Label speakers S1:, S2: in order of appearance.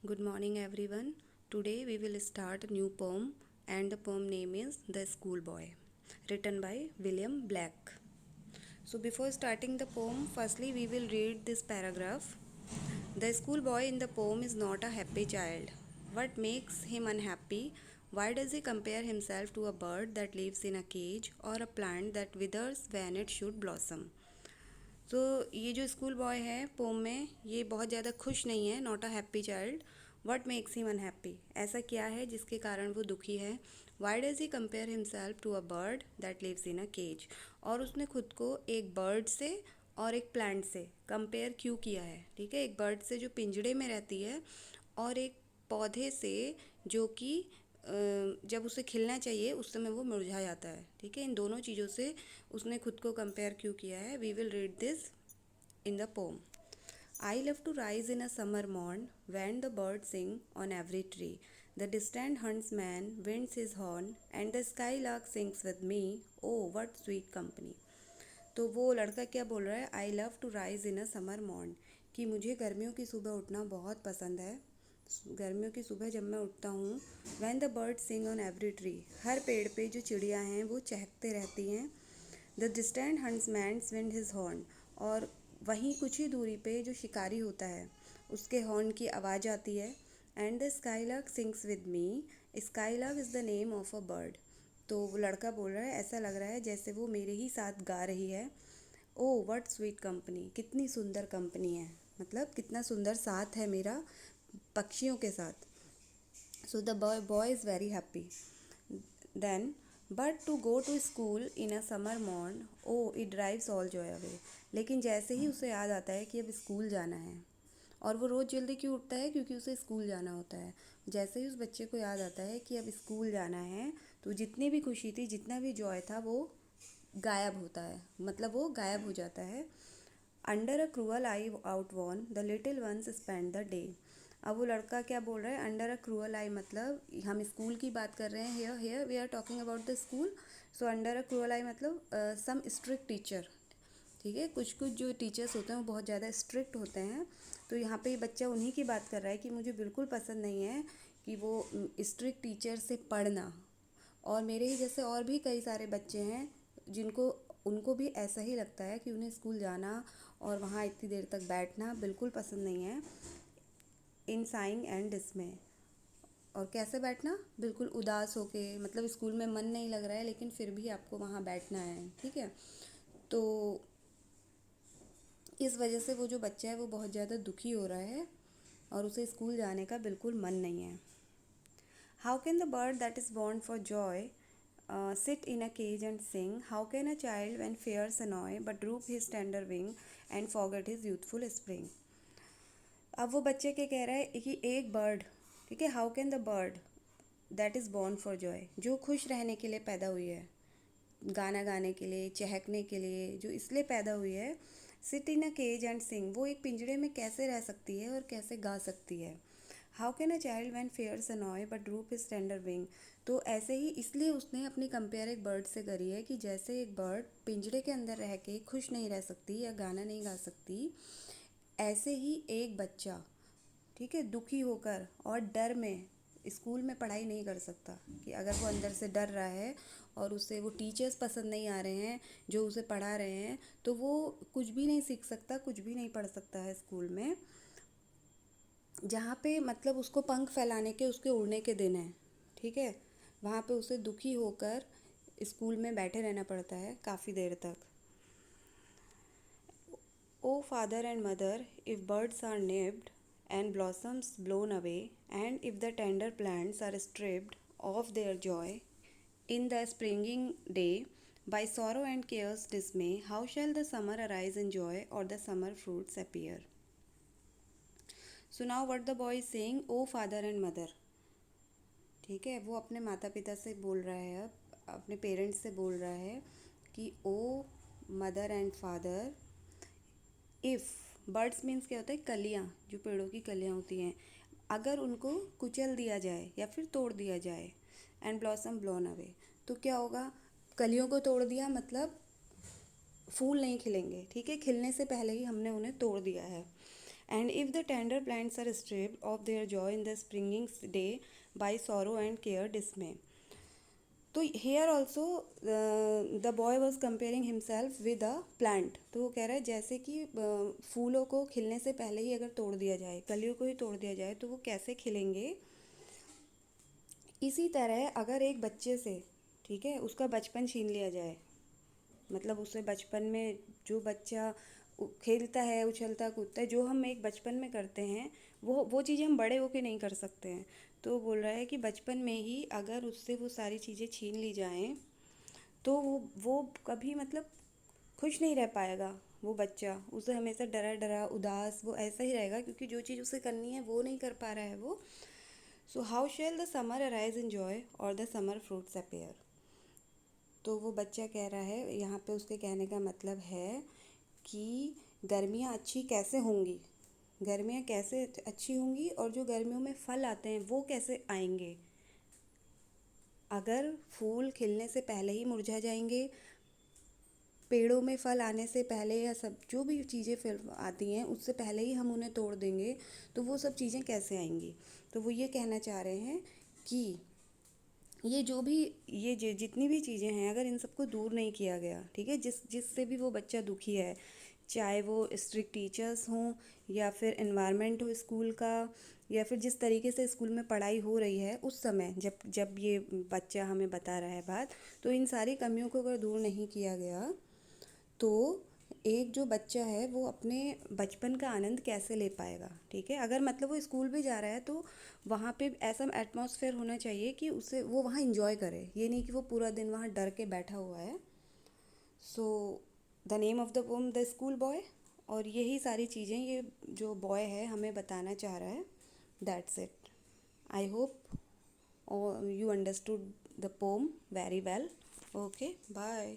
S1: Good morning, everyone. Today we will start a new poem, and the poem name is The Schoolboy, written by William Black. So, before starting the poem, firstly we will read this paragraph. The schoolboy in the poem is not a happy child. What makes him unhappy? Why does he compare himself to a bird that lives in a cage or a plant that withers when it should blossom? तो ये जो school boy है pome में ये बहुत ज़्यादा खुश नहीं है, not a happy child. What makes him unhappy? ऐसा क्या है जिसके कारण वो दुखी है? Why does he compare himself to a bird that lives in a cage? और उसने खुद को एक बर्ड से और एक प्लांट से कंपेयर क्यों किया है? ठीक है, एक बर्ड से जो पिंजड़े में रहती है और एक पौधे से जो कि जब उसे खिलना चाहिए उस समय वो मुरझा जाता है. ठीक है, इन दोनों चीज़ों से उसने खुद को कंपेयर क्यों किया है? We will read this in the poem. I love to rise in a summer morn when the birds sing on every tree. The distant huntsman winds his horn and the skylark sings with me. Oh, what sweet company. तो वो लड़का क्या बोल रहा है? I love to rise in a summer morn, कि मुझे गर्मियों की सुबह उठना बहुत पसंद है. गर्मियों की सुबह जब मैं उठता हूँ, when the bird sing on every tree, हर पेड़ पे जो चिड़िया हैं वो चहकते रहती हैं. The distant huntsman wind his horn, और वहीं कुछ ही दूरी पे जो शिकारी होता है उसके हॉर्न की आवाज़ आती है. And the skylark sings with me. Skylark is the name of a bird. तो वो लड़का बोल रहा है ऐसा लग रहा है जैसे वो मेरे ही साथ गा रही है. ओ व्हाट स्वीट कंपनी, कितनी सुंदर कंपनी है, मतलब कितना सुंदर साथ है मेरा पक्षियों के साथ. So the boy is very happy. Then but to go to school in a summer morn, O it drives all joy away. लेकिन जैसे ही उसे याद आता है कि अब स्कूल जाना है, और वो रोज़ जल्दी क्यों उठता है? क्योंकि उसे स्कूल जाना होता है. जैसे ही उस बच्चे को याद आता है कि अब स्कूल जाना है, तो जितनी भी खुशी थी, जितना भी जॉय था, वो गायब होता है, मतलब वो गायब हो जाता है. Under a cruel I out won the little ones spend the day. अब वो लड़का क्या बोल रहा है? अंडर अ क्रूअल आई, मतलब हम स्कूल की बात कर रहे हैं. Here here we are talking about the school. So under a cruel eye मतलब सम स्ट्रिक्ट टीचर. ठीक है, कुछ कुछ जो टीचर्स होते हैं वो बहुत ज़्यादा स्ट्रिक्ट होते हैं. तो यहाँ पे ये बच्चा उन्हीं की बात कर रहा है कि मुझे बिल्कुल पसंद नहीं है कि वो स्ट्रिक्ट टीचर से पढ़ना. और मेरे ही जैसे और भी कई सारे बच्चे हैं जिनको उनको भी ऐसा ही लगता है कि उन्हें स्कूल जाना और वहाँ इतनी देर तक बैठना बिल्कुल पसंद नहीं है. इन साइंग एंड डिसमे. और कैसे बैठना? बिल्कुल उदास होके, मतलब स्कूल में मन नहीं लग रहा है लेकिन फिर भी आपको वहाँ बैठना है. ठीक है, तो इस वजह से वो जो बच्चा है वो बहुत ज़्यादा दुखी हो रहा है और उसे स्कूल जाने का बिल्कुल मन नहीं है. How can the bird that is born for Joy sit in a cage and sing? How can a child when fears annoy but droop his tender wing and forget his youthful spring? अब वो बच्चे के कह रहा है कि एक bird, ठीक है, how can the bird that is born for Joy, जो खुश रहने के लिए पैदा हुई है, गाना गाने के लिए, चहकने के लिए, जो इसलिए पैदा हुई है, sit in a cage and sing, वो एक पिंजड़े में कैसे रह सकती है और कैसे गा सकती है? How can a child when fears annoy but droop his tender wing. तो ऐसे ही इसलिए उसने अपनी कंपेयर एक बर्ड से करी है कि जैसे एक बर्ड पिंजड़े के अंदर रह के खुश नहीं रह सकती या गाना नहीं गा सकती, ऐसे ही एक बच्चा, ठीक है, दुखी होकर और डर में स्कूल में पढ़ाई नहीं कर सकता. कि अगर वो अंदर से डर रहा है और उसे वो टीचर्स पसंद नहीं आ रहे हैं जो उसे पढ़ा रहे हैं, तो वो कुछ भी नहीं सीख सकता, कुछ भी नहीं पढ़ सकता है स्कूल में, जहाँ पे मतलब उसको पंख फैलाने के, उसके उड़ने के दिन हैं. ठीक है, वहाँ पे उसे दुखी होकर स्कूल में बैठे रहना पड़ता है काफ़ी देर तक. O father and mother, if birds are nipped and blossoms blown away, and if the tender plants are stripped of their joy in the springing day by sorrow and care's dismay, how shall the summer arise in joy or the summer fruits appear? So now what the boy is saying, O father and mother. ठीक है, वो अपने माता पिता से बोल रहा है, अब अपने पेरेंट्स से बोल रहा है कि O mother and father, if birds means क्या होता है? कलियाँ, जो पेड़ों की कलियाँ होती हैं, अगर उनको कुचल दिया जाए या फिर तोड़ दिया जाए, एंड ब्लॉसम ब्लोन अवे, तो क्या होगा? कलियों को तोड़ दिया मतलब फूल नहीं खिलेंगे. ठीक है, खिलने से पहले ही हमने उन्हें तोड़ दिया है. And if the tender plants are stripped of their joy in the springing day by sorrow and care dismay. तो here also the boy was comparing himself with a plant. तो वो कह रहा है जैसे कि फूलों को खिलने से पहले ही अगर तोड़ दिया जाए, कलियों को ही तोड़ दिया जाए तो वो कैसे खिलेंगे, इसी तरह अगर एक बच्चे से, ठीक है, उसका बचपन छीन लिया जाए, मतलब उसे बचपन में जो बच्चा खेलता है, उछलता कूदता है, जो हम एक बचपन में करते हैं, वो चीज़ें हम बड़े होके नहीं कर सकते हैं। तो बोल रहा है कि बचपन में ही अगर उससे वो सारी चीज़ें छीन ली जाएं तो वो कभी मतलब खुश नहीं रह पाएगा। वो बच्चा, उसे हमेशा डरा डरा उदास वो ऐसा ही रहेगा, क्योंकि जो चीज़ उसे करनी है वो नहीं कर पा रहा है वो। So how shall the summer arise in joy और द समर फ्रूट्स अपेयर। तो वो बच्चा कह रहा है, यहाँ पे उसके कहने का मतलब है कि गर्मियाँ अच्छी कैसे होंगी, गर्मियाँ कैसे अच्छी होंगी, और जो गर्मियों में फल आते हैं वो कैसे आएंगे। अगर फूल खिलने से पहले ही मुरझा जाएंगे, पेड़ों में फल आने से पहले, या सब जो भी चीज़ें फिर आती हैं उससे पहले ही हम उन्हें तोड़ देंगे, तो वो सब चीज़ें कैसे आएंगी। तो वो ये कहना चाह रहे हैं कि ये जो भी जितनी भी चीज़ें हैं, अगर इन सबको दूर नहीं किया गया, ठीक है, जिससे भी वो बच्चा दुखी है, चाहे वो स्ट्रिक्ट टीचर्स हों, या फिर एनवायरनमेंट हो स्कूल का, या फिर जिस तरीके से स्कूल में पढ़ाई हो रही है उस समय, जब जब ये बच्चा हमें बता रहा है बात, तो इन सारी कमियों को अगर दूर नहीं किया गया तो एक जो बच्चा है वो अपने बचपन का आनंद कैसे ले पाएगा। ठीक है, अगर मतलब वो स्कूल भी जा रहा है तो वहाँ पे ऐसा एटमॉस्फेयर होना चाहिए कि उसे वो वहाँ इंजॉय करे, ये नहीं कि वो पूरा दिन वहाँ डर के बैठा हुआ है। So the name of the pome the school boy, और यही सारी चीज़ें ये जो बॉय है हमें बताना चाह रहा है। That's it. I hope you understood the poem very well. Okay, bye.